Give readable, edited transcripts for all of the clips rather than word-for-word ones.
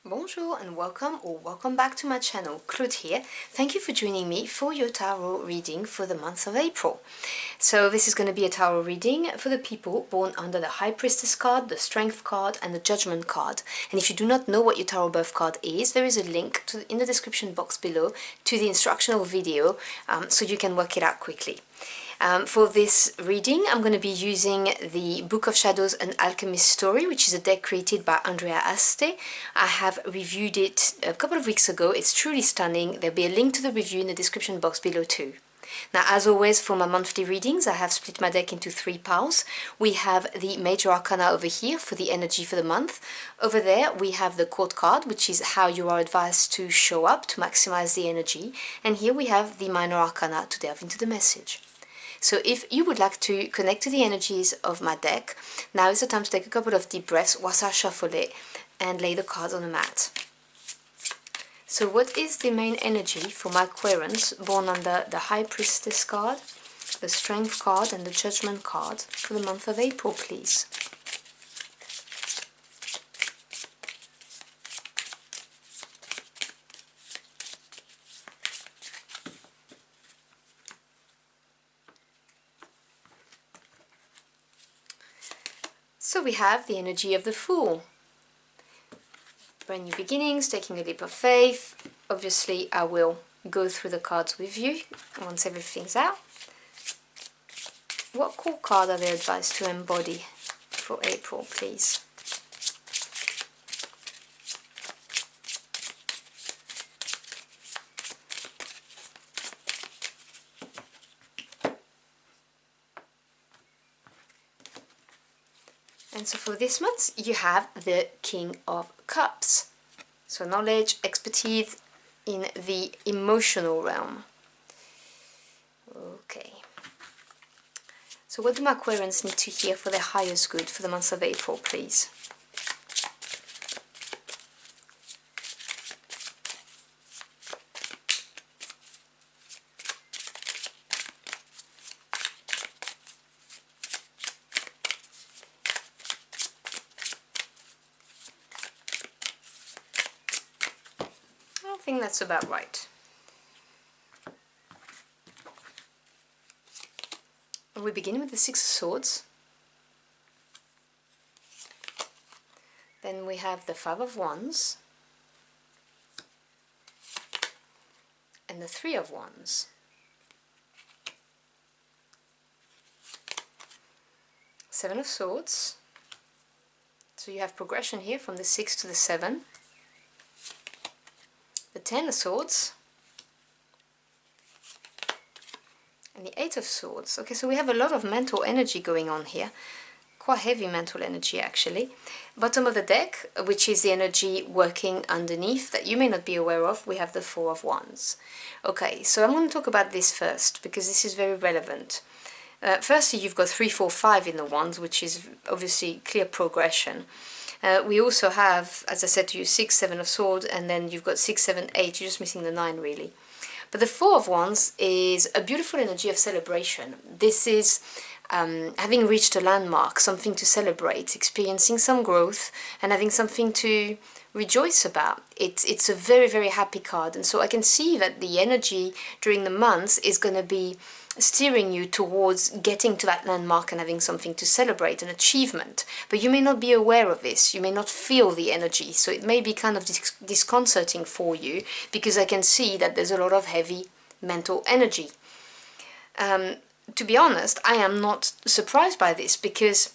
Bonjour and welcome back to my channel. Claude here. Thank you for joining me for your tarot reading for the month of April. So this is going to be a tarot reading for the people born under the High Priestess card, the Strength card and the Judgement card. And if you do not know what your tarot birth card is, there is a link in the description box below to the instructional video so you can work it out quickly. For this reading, I'm going to be using the Book of Shadows and Alchemist Story, which is a deck created by Andrea Aste. I have reviewed it a couple of weeks ago. It's truly stunning. There'll be a link to the review in the description box below too. Now, as always, for my monthly readings, I have split my deck into 3 piles. We have the Major Arcana over here for the energy for the month. Over there, we have the Court card, which is how you are advised to show up to maximize the energy. And here we have the Minor Arcana to delve into the message. So if you would like to connect to the energies of my deck, now is the time to take a couple of deep breaths whilst I shuffle it and lay the cards on the mat. So what is the main energy for my Aquarians born under the High Priestess card, the Strength card and the Judgment card for the month of April, please? So we have the energy of the Fool. Brand new beginnings, taking a leap of faith. Obviously, I will go through the cards with you once everything's out. What core card are they advised to embody for April, please? And so for this month, you have the King of Cups. So knowledge, expertise in the emotional realm. Okay. So what do my Aquarians need to hear for their highest good for the month of April, please? I think that's about right. We begin with the Six of Swords. Then we have the Five of Wands. And the Three of Wands. Seven of Swords. So you have progression here from the 6 to the 7. The Ten of Swords and the Eight of Swords. Okay, so we have a lot of mental energy going on here, quite heavy mental energy actually. Bottom of the deck, which is the energy working underneath that you may not be aware of, we have the Four of Wands. Okay, so I'm going to talk about this first because this is very relevant. Firstly, you've got 3, 4, 5 in the Wands, which is obviously clear progression. We also have, as I said to you, 6, 7 of Swords, and then you've got 6, 7, 8, you're just missing the 9 really. But the Four of Wands is a beautiful energy of celebration. This is having reached a landmark, something to celebrate, experiencing some growth, and having something to rejoice about. It's a very, very happy card, and so I can see that the energy during the months is going to be steering you towards getting to that landmark and having something to celebrate, an achievement. But you may not be aware of this, you may not feel the energy, so it may be kind of disconcerting for you because I can see that there's a lot of heavy mental energy. To be honest, I am not surprised by this because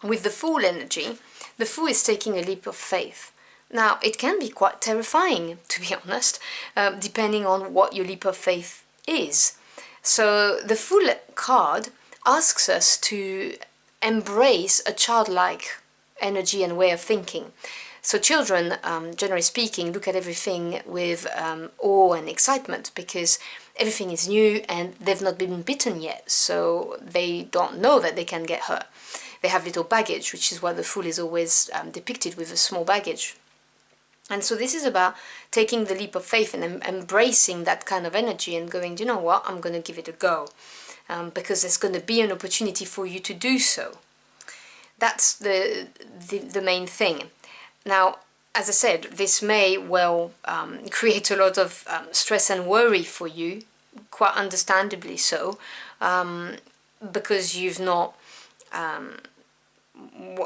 with the Fool energy, the Fool is taking a leap of faith. Now, it can be quite terrifying, to be honest, depending on what your leap of faith is. So the Fool card asks us to embrace a childlike energy and way of thinking. So children, generally speaking, look at everything with awe and excitement because everything is new and they've not been bitten yet, so they don't know that they can get hurt. They have little baggage, which is why the Fool is always depicted with a small baggage. And so this is about taking the leap of faith and embracing that kind of energy and going, do you know what, I'm going to give it a go. Because there's going to be an opportunity for you to do so. That's the main thing. Now, as I said, this may well create a lot of stress and worry for you, quite understandably so, because you've not,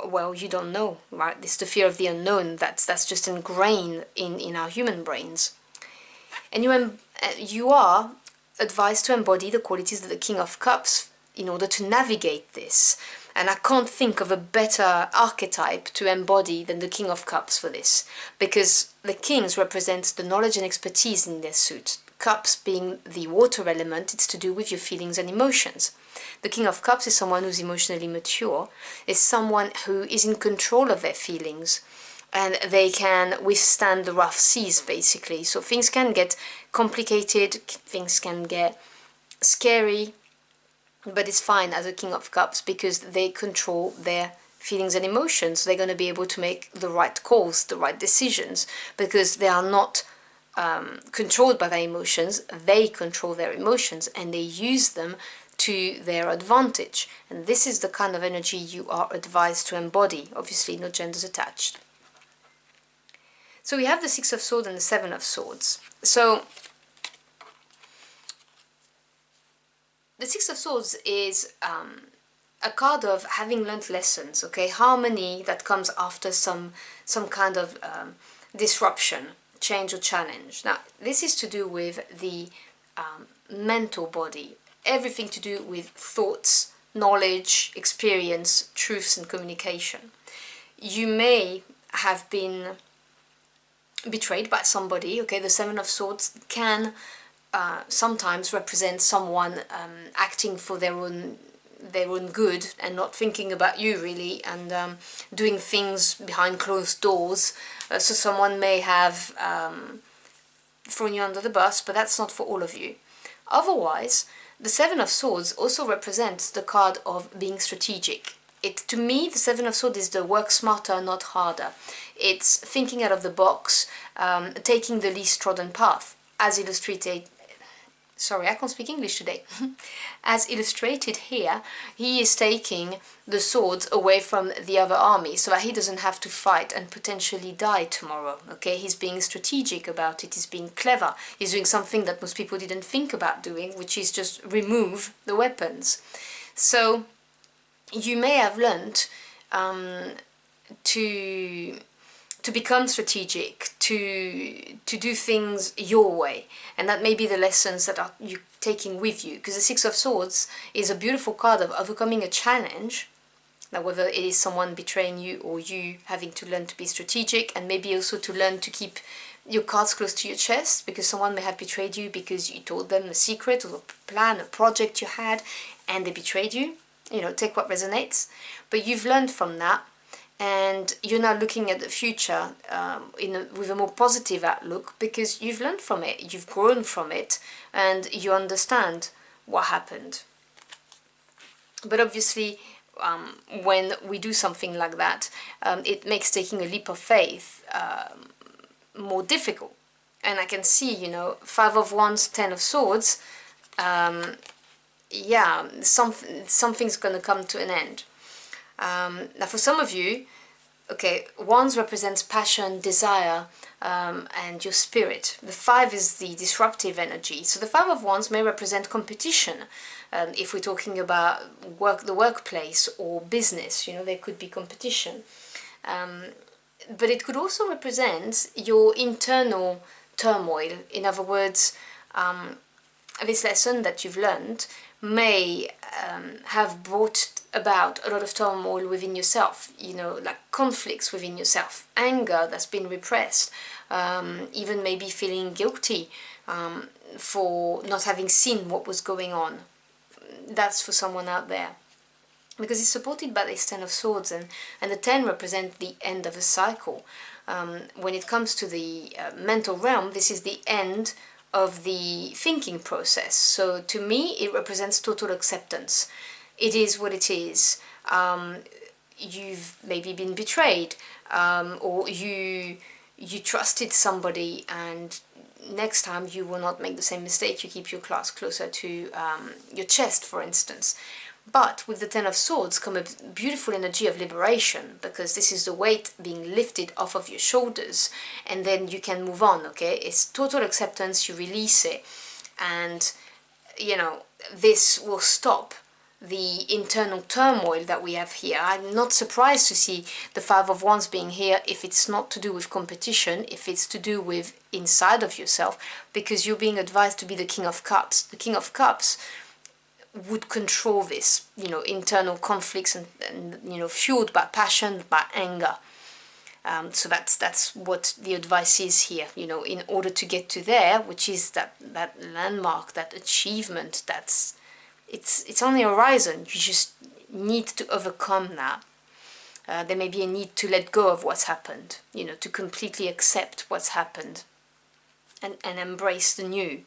well, you don't know, right? It's the fear of the unknown that's just ingrained in our human brains. And you are advised to embody the qualities of the King of Cups in order to navigate this. And I can't think of a better archetype to embody than the King of Cups for this, because the Kings represent the knowledge and expertise in their suit. Cups being the water element, it's to do with your feelings and emotions. The King of Cups is someone who's emotionally mature, is someone who is in control of their feelings, and they can withstand the rough seas, basically. So things can get complicated, things can get scary, but it's fine as a King of Cups because they control their feelings and emotions. They're going to be able to make the right calls, the right decisions, because they are not controlled by their emotions. They control their emotions and they use them to their advantage. And this is the kind of energy you are advised to embody. Obviously, no genders attached. So we have the Six of Swords and the Seven of Swords. So the Six of Swords is a card of having learned lessons, okay? Harmony that comes after some kind of disruption, change or challenge. Now, this is to do with the mental body, everything to do with thoughts, knowledge, experience, truths and communication. You may have been betrayed by somebody, okay? The Seven of Swords can sometimes represent someone acting for their own good and not thinking about you really, and doing things behind closed doors. So someone may have thrown you under the bus, but that's not for all of you. Otherwise, the Seven of Swords also represents the card of being strategic. To me, the Seven of Swords is the work smarter, not harder. It's thinking out of the box, taking the least trodden path, as illustrated. Sorry, I can't speak English today. As illustrated here, he is taking the swords away from the other army so that he doesn't have to fight and potentially die tomorrow. Okay, he's being strategic about it, he's being clever, he's doing something that most people didn't think about doing, which is just remove the weapons. So you may have learned to become strategic, to do things your way, and that may be the lessons that are you taking with you, because the Six of Swords is a beautiful card of overcoming a challenge. Now, whether it is someone betraying you or you having to learn to be strategic, and maybe also to learn to keep your cards close to your chest, because someone may have betrayed you because you told them a secret or a plan, a project you had, and they betrayed you. You know, take what resonates. But you've learned from that, and you're now looking at the future with a more positive outlook, because you've learned from it, you've grown from it, and you understand what happened. But obviously, when we do something like that, it makes taking a leap of faith more difficult. And I can see, you know, Five of Wands, Ten of Swords, yeah, something's going to come to an end. Now, for some of you, okay, Wands represents passion, desire, and your spirit. The Five is the disruptive energy. So the Five of Wands may represent competition. If we're talking about the workplace or business, you know, there could be competition. But it could also represent your internal turmoil. In other words, this lesson that you've learned may have brought about a lot of turmoil within yourself, you know, like conflicts within yourself, anger that's been repressed, even maybe feeling guilty for not having seen what was going on. That's for someone out there. Because it's supported by this Ten of Swords, and the Ten represent the end of a cycle. When it comes to the mental realm, this is the end of the thinking process. So to me, it represents total acceptance. It is what it is. You've maybe been betrayed, or you trusted somebody, and next time you will not make the same mistake. You keep your cards closer to your chest, for instance. But with the Ten of Swords come a beautiful energy of liberation, because this is the weight being lifted off of your shoulders, and then you can move on, okay? It's total acceptance, you release it, and, you know, this will stop the internal turmoil that we have here. I'm not surprised to see the Five of Wands being here if it's not to do with competition, if it's to do with inside of yourself, because you're being advised to be the King of Cups. The King of Cups would control this, you know, internal conflicts and you know, fueled by passion, by anger. So that's what the advice is here, you know, in order to get to there, which is that landmark, that achievement, it's on the horizon. You just need to overcome that. There may be a need to let go of what's happened, you know, to completely accept what's happened and embrace the new.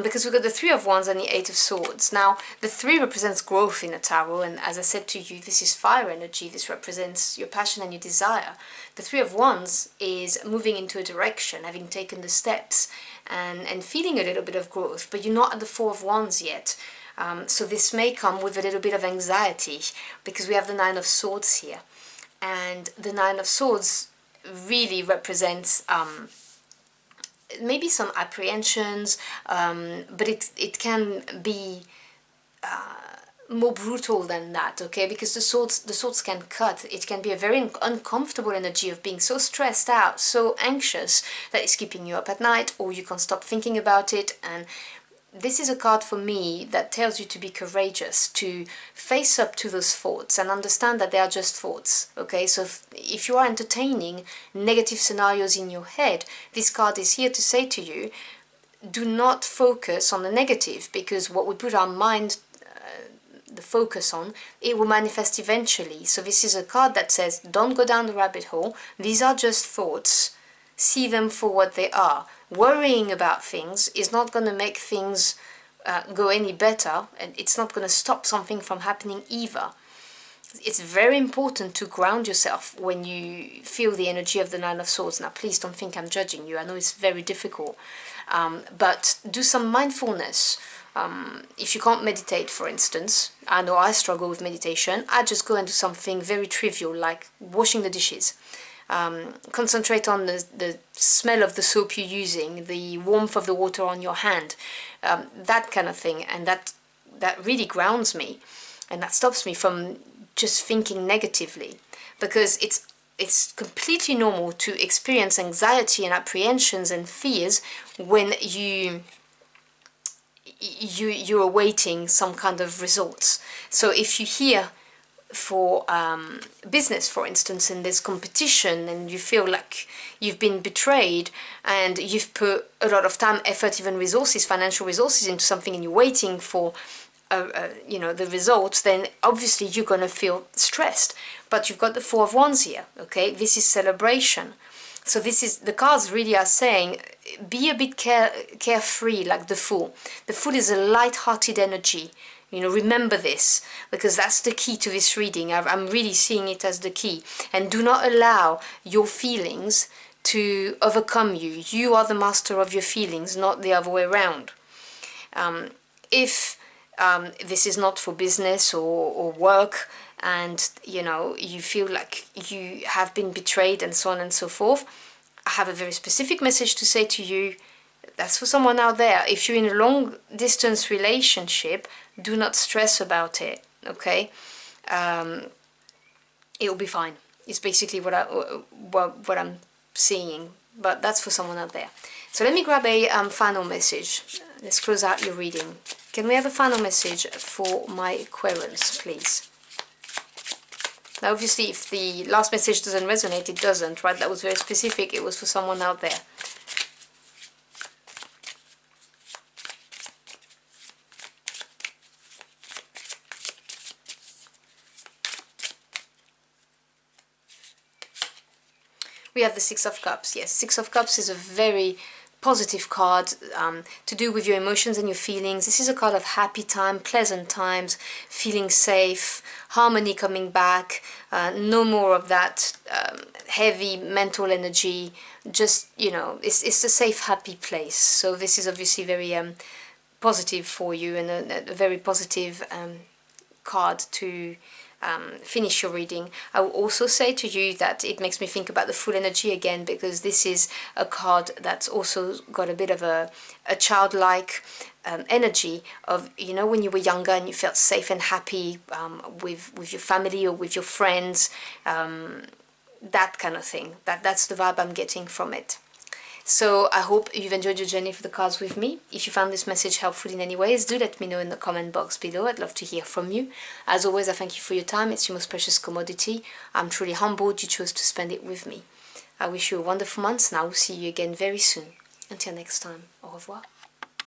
Because we've got the Three of Wands and the Eight of Swords. Now, the Three represents growth in a tarot, and as I said to you, this is fire energy. This represents your passion and your desire. The Three of Wands is moving into a direction, having taken the steps, and feeling a little bit of growth, but you're not at the Four of Wands yet. So this may come with a little bit of anxiety, because we have the Nine of Swords here. And the Nine of Swords really represents maybe some apprehensions, but it can be more brutal than that, okay? Because the swords can cut. It can be a very uncomfortable energy of being so stressed out, so anxious, that it's keeping you up at night, or you can't stop thinking about it. And this is a card for me that tells you to be courageous, to face up to those thoughts and understand that they are just thoughts, okay? So if you are entertaining negative scenarios in your head, this card is here to say to you, do not focus on the negative, because what we put our mind, the focus on, it will manifest eventually. So this is a card that says, don't go down the rabbit hole. These are just thoughts. See them for what they are. Worrying about things is not going to make things go any better, and it's not going to stop something from happening either. It's very important to ground yourself when you feel the energy of the Nine of Swords. Now, please don't think I'm judging you. I know it's very difficult, but do some mindfulness. If you can't meditate, for instance, I know I struggle with meditation, I just go and do something very trivial, like washing the dishes. Concentrate on the smell of the soap you're using, the warmth of the water on your hand, that kind of thing, and that really grounds me, and that stops me from just thinking negatively, because it's completely normal to experience anxiety and apprehensions and fears when you're awaiting some kind of results. So if you hear for business, for instance, and there's competition and you feel like you've been betrayed and you've put a lot of time, effort, even resources, financial resources into something, and you're waiting for you know, the results, then obviously you're going to feel stressed. But you've got the Four of Wands here, okay? This is celebration. So this is, the cards really are saying, be a bit carefree, like the Fool. The Fool is a light-hearted energy. You know, remember this, because that's the key to this reading. I'm really seeing it as the key. And do not allow your feelings to overcome you. You are the master of your feelings, not the other way around. If this is not for business or work, and you know, you feel like you have been betrayed and so on and so forth, I have a very specific message to say to you. That's for someone out there. If you're in a long distance relationship, do not stress about it, okay? It'll be fine. It's basically what I'm seeing, but that's for someone out there. So let me grab a final message. Let's close out your reading. Can we have a final message for my Aquarians, please? Now, obviously, if the last message doesn't resonate, it doesn't, right? That was very specific. It was for someone out there. We have the Six of Cups. Yes, Six of Cups is a very positive card to do with your emotions and your feelings. This is a card of happy time, pleasant times, feeling safe, harmony coming back, no more of that heavy mental energy. Just, you know, it's a safe, happy place. So this is obviously very positive for you, and a very positive card to finish your reading. I will also say to you that it makes me think about the full energy again, because this is a card that's also got a bit of a childlike energy of, you know, when you were younger and you felt safe and happy with your family or with your friends, that kind of thing. That's the vibe I'm getting from it. So I hope you've enjoyed your journey for the cards with me. If you found this message helpful in any ways, do let me know in the comment box below. I'd love to hear from you. As always, I thank you for your time. It's your most precious commodity. I'm truly humbled you chose to spend it with me. I wish you a wonderful month, and I will see you again very soon. Until next time, au revoir.